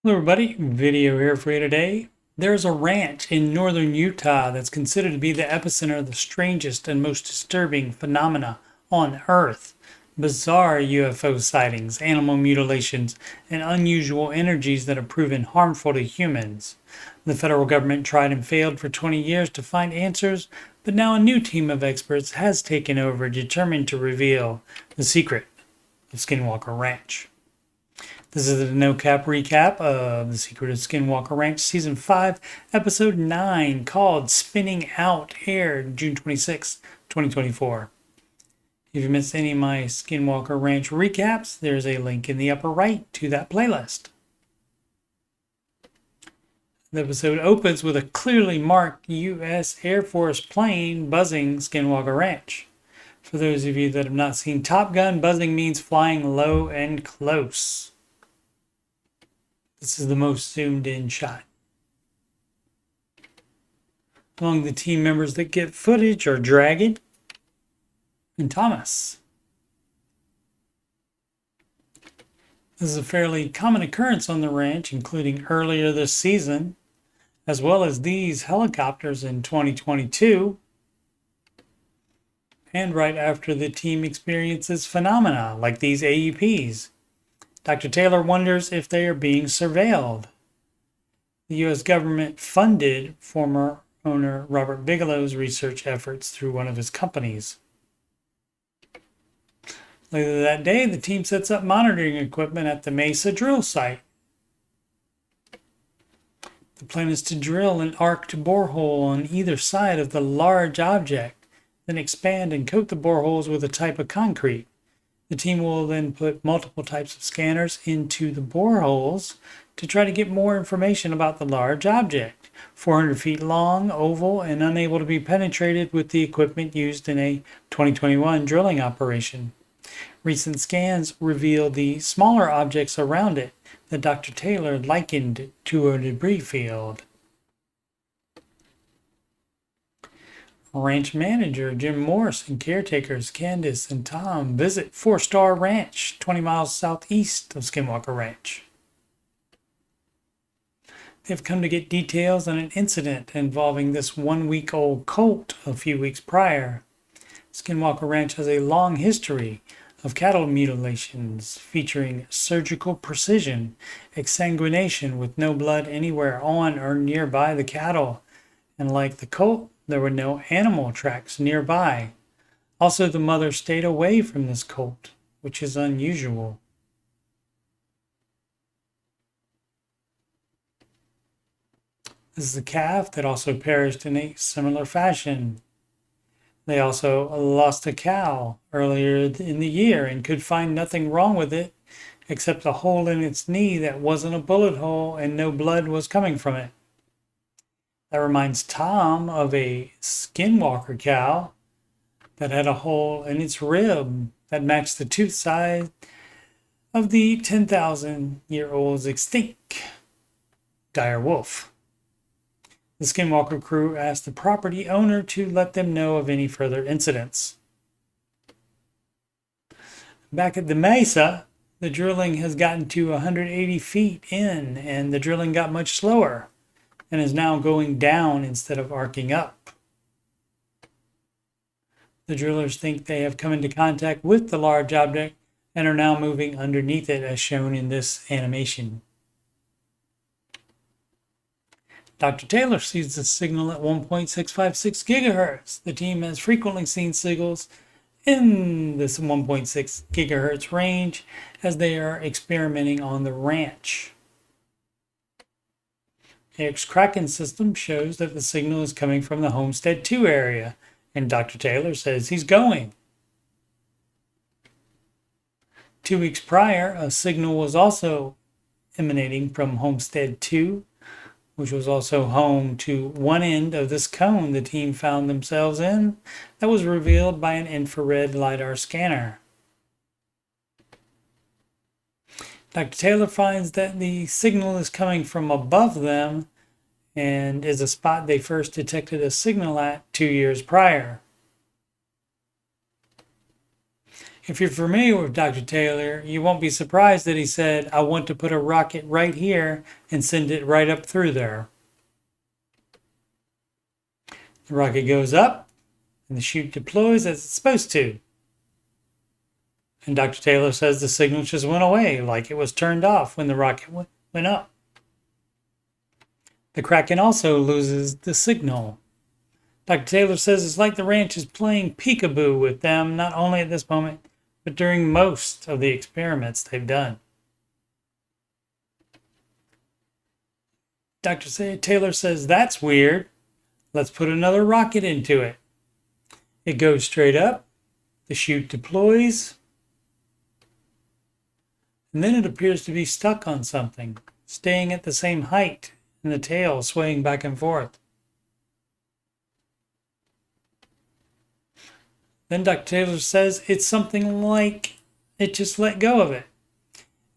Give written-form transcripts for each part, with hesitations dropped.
Hello everybody, video here for you today. There's a ranch in northern Utah that's considered to be the epicenter of the strangest and most disturbing phenomena on Earth. Bizarre UFO sightings, animal mutilations, and unusual energies that have proven harmful to humans. The federal government tried and failed for 20 years to find answers, but now a new team of experts has taken over, determined to reveal the secret of Skinwalker Ranch. This is the No Cap recap of The Secret of Skinwalker Ranch Season 5, Episode 9, called Spinning Out, aired June 26, 2024. If you missed any of my Skinwalker Ranch recaps, there's a link in the upper right to that playlist. The episode opens with a clearly marked U.S. Air Force plane buzzing Skinwalker Ranch. For those of you that have not seen Top Gun, buzzing means flying low and close. This is the most zoomed in shot. Among the team members that get footage are Dragon and Thomas. This is a fairly common occurrence on the ranch, including earlier this season, as well as these helicopters in 2022, and right after the team experiences phenomena like these AUPs. Dr. Taylor wonders if they are being surveilled. The U.S. government funded former owner Robert Bigelow's research efforts through one of his companies. Later that day, the team sets up monitoring equipment at the Mesa drill site. The plan is to drill an arced borehole on either side of the large object, then expand and coat the boreholes with a type of concrete. The team will then put multiple types of scanners into the boreholes to try to get more information about the large object. 400 feet long, oval, and unable to be penetrated with the equipment used in a 2021 drilling operation. Recent scans reveal the smaller objects around it that Dr. Taylor likened to a debris field. Ranch manager Jim Morse and caretakers Candace and Tom visit 4-Star Ranch, 20 miles southeast of Skinwalker Ranch. They've come to get details on an incident involving this 1-week-old colt a few weeks prior. Skinwalker Ranch has a long history of cattle mutilations featuring surgical precision, exsanguination with no blood anywhere on or nearby the cattle, and like the colt, there were no animal tracks nearby. Also, the mother stayed away from this colt, which is unusual. This is a calf that also perished in a similar fashion. They also lost a cow earlier in the year and could find nothing wrong with it except a hole in its knee that wasn't a bullet hole and no blood was coming from it. That reminds Tom of a Skinwalker cow that had a hole in its rib that matched the tooth size of the 10,000-year-old's extinct dire wolf. The Skinwalker crew asked the property owner to let them know of any further incidents. Back at the Mesa, the drilling has gotten to 180 feet in, and the drilling got much slower and is now going down instead of arcing up. The drillers think they have come into contact with the large object and are now moving underneath it as shown in this animation. Dr. Taylor sees the signal at 1.656 gigahertz. The team has frequently seen signals in this 1.6 gigahertz range as they are experimenting on the ranch. X-Kraken system shows that the signal is coming from the Homestead 2 area, and Dr. Taylor says he's going. 2 weeks prior, a signal was also emanating from Homestead 2, which was also home to one end of this cone the team found themselves in that was revealed by an infrared LiDAR scanner. Dr. Taylor finds that the signal is coming from above them and is a spot they first detected a signal at 2 years prior. If you're familiar with Dr. Taylor, you won't be surprised that he said, I want to put a rocket right here and send it right up through there. The rocket goes up and the chute deploys as it's supposed to. And Dr. Taylor says the signal just went away, like it was turned off when the rocket went up. The Kraken also loses the signal. Dr. Taylor says it's like the ranch is playing peekaboo with them, not only at this moment, but during most of the experiments they've done. Dr. Taylor says, that's weird. Let's put another rocket into it. It goes straight up. The chute deploys. And then it appears to be stuck on something, staying at the same height, and the tail swaying back and forth. Then Dr. Taylor says it's something like it just let go of it,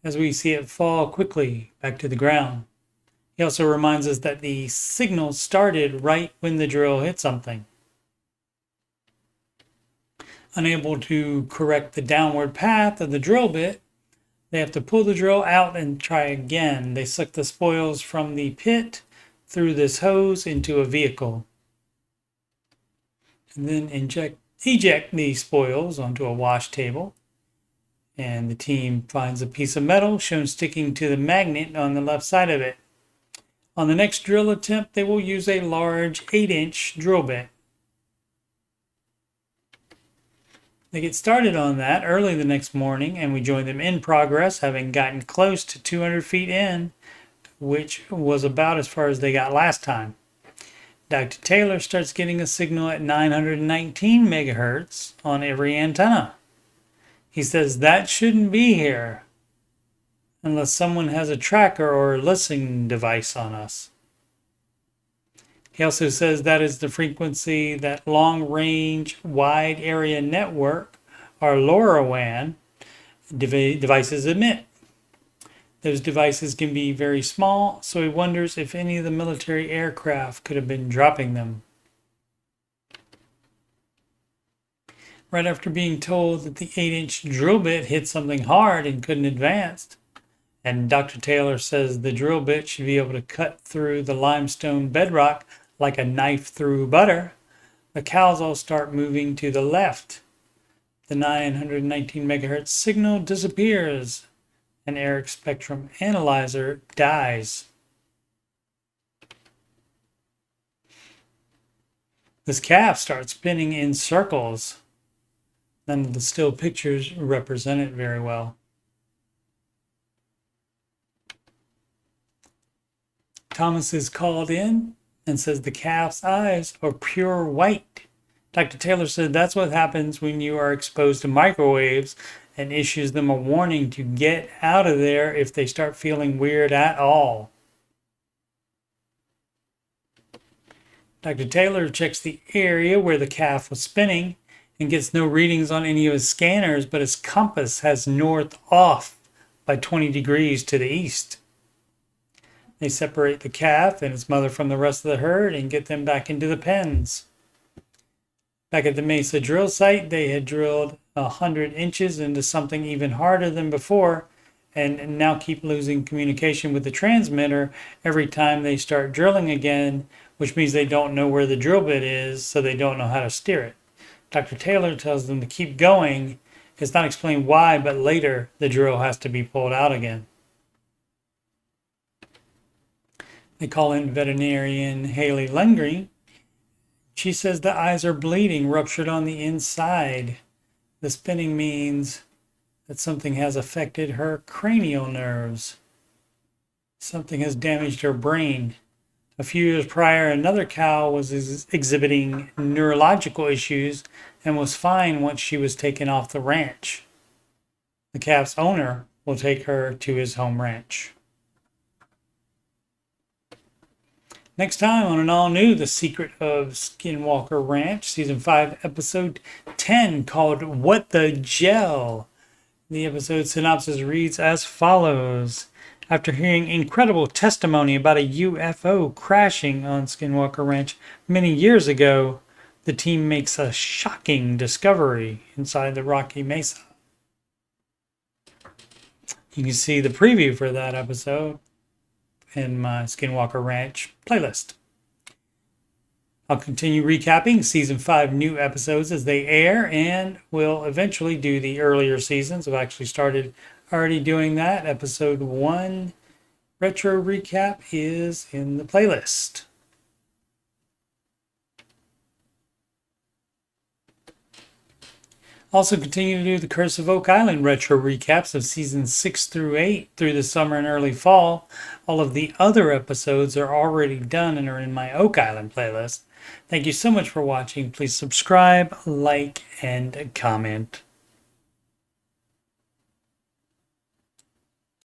as we see it fall quickly back to the ground. He also reminds us that the signal started right when the drill hit something. Unable to correct the downward path of the drill bit, they have to pull the drill out and try again. They suck the spoils from the pit through this hose into a vehicle. And then eject the spoils onto a wash table. And the team finds a piece of metal shown sticking to the magnet on the left side of it. On the next drill attempt, they will use a large 8-inch drill bit. They get started on that early the next morning, and we join them in progress, having gotten close to 200 feet in, which was about as far as they got last time. Dr. Taylor starts getting a signal at 919 megahertz on every antenna. He says that shouldn't be here unless someone has a tracker or a listening device on us. He also says that is the frequency that long-range wide area network, or LoRaWAN, devices emit. Those devices can be very small, so he wonders if any of the military aircraft could have been dropping them. Right after being told that the 8-inch drill bit hit something hard and couldn't advance, and Dr. Taylor says the drill bit should be able to cut through the limestone bedrock like a knife through butter, the cows all start moving to the left. The 919 megahertz signal disappears. An Eric spectrum analyzer dies. This calf starts spinning in circles. None of the still pictures represent it very well. Thomas is called in and says the calf's eyes are pure white. Dr. Taylor said that's what happens when you are exposed to microwaves, and issues them a warning to get out of there if they start feeling weird at all. Dr. Taylor checks the area where the calf was spinning and gets no readings on any of his scanners, but his compass has north off by 20 degrees to the east. They separate the calf and its mother from the rest of the herd and get them back into the pens. Back at the Mesa drill site, they had drilled 100 inches into something even harder than before, and now keep losing communication with the transmitter every time they start drilling again, which means they don't know where the drill bit is, so they don't know how to steer it. Dr. Taylor tells them to keep going. It's not explained why, but later the drill has to be pulled out again. They call in veterinarian Haley Lundgren. She says the eyes are bleeding, ruptured on the inside. The spinning means that something has affected her cranial nerves. Something has damaged her brain. A few years prior, another cow was exhibiting neurological issues and was fine once she was taken off the ranch. The calf's owner will take her to his home ranch. Next time on an all-new The Secret of Skinwalker Ranch, Season 5, Episode 10, called What the Gel. The episode synopsis reads as follows. After hearing incredible testimony about a UFO crashing on Skinwalker Ranch many years ago, the team makes a shocking discovery inside the Rocky Mesa. You can see the preview for that episode in my Skinwalker Ranch playlist. I'll continue recapping season 5 new episodes as they air, and will eventually do the earlier seasons. I've actually started already doing that. Episode 1 retro recap is in the playlist. Also continue to do the Curse of Oak Island retro recaps of seasons 6 through 8 through the summer and early fall. All of the other episodes are already done and are in my Oak Island playlist. Thank you so much for watching. Please subscribe, like, and comment.